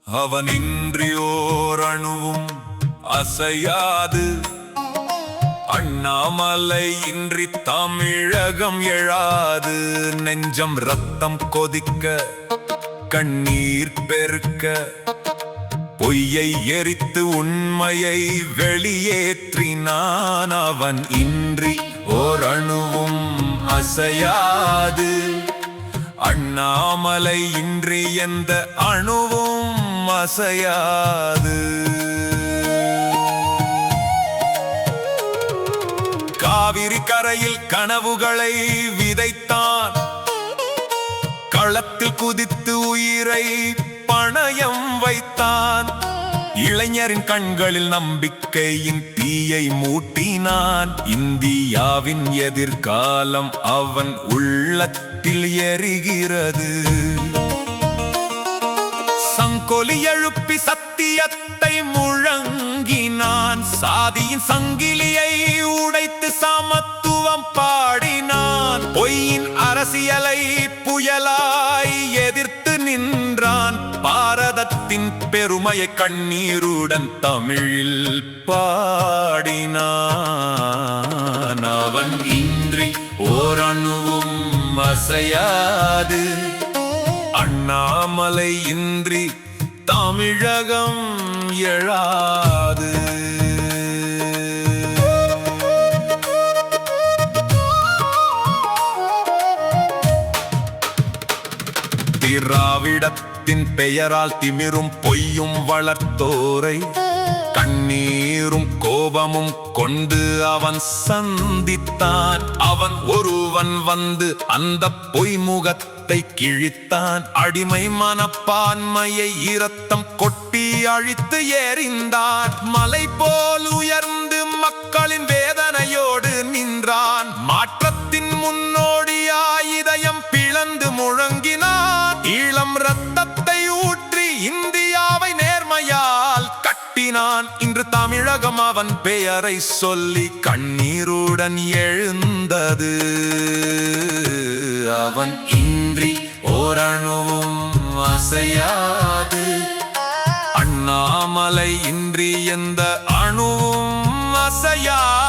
அவனின்றியோர் அணுவும் அசையாது. அண்ணாமலை இன்றி தமிழகம் எழாது. நெஞ்சம் ரத்தம் கொதிக்க கண்ணீர் பெருக்க பொய்யை எரித்து உண்மையை வெளியேற்றினான். அவன் இன்றி ஓர் அணுவும் அசையாது. அண்ணாமலை இன்றி எந்த அணுவும் அசையாது. காவிரி கரையில் கனவுகளை விதைத்தான். களத்தில் குதித்து உயிரை பணயம் வைத்தான். இளைஞரின் கண்களில் நம்பிக்கையின் தீயை மூட்டினான். இந்தியாவின் எதிர்காலம் அவன் உள்ளத்தில் எரிகிறது. சங்கொலி எழுப்பி சத்தியத்தை முழங்கினான். சாதியின் சங்கிலியை உடைத்து சமத்துவம் பாடினான். பொய்யின் அரசியலை புயலாய் எதிர்த்து நின்றான். பாரதத்தின் பெருமையை கண்ணீருடன் தமிழில் பாடினான். அவன் இன்றி ஓர் அணுவும் அசையாது. அண்ணாமலை இன்றி தமிழகம் எழாது. திராவிடத்தின் பெயரால் திமிரும் பொய்யும் வளர்த்தோரை கண்ணீரும் கோபமும் கொண்டு அவன் சந்தித்தான். அவன் ஒருவன் வந்து அந்த பொய்முகத்தை கிழித்தான். அடிமை மனப்பான்மையை இரத்தம் கொட்டி அழித்து எறிந்தான். மலை போல் உயர்ந்து மக்களின் வேதனையோடு நின்றான். மாற்றத்தின் முன்னோடியாய் இதயம் பிளந்து முழங்கினான். இளம் இரத்தத்தை ஊற்றி இந்தியாவை நேர்மையால் கட்டினான். இன்று தமிழகம் அவன் பெயரை சொல்லி கண்ணீருடன் எழுந்தது. அவன் இன்றி ஓர் அணுவும் அசையாது. அண்ணாமலை இன்றி எந்த அணுவும் அசையாது.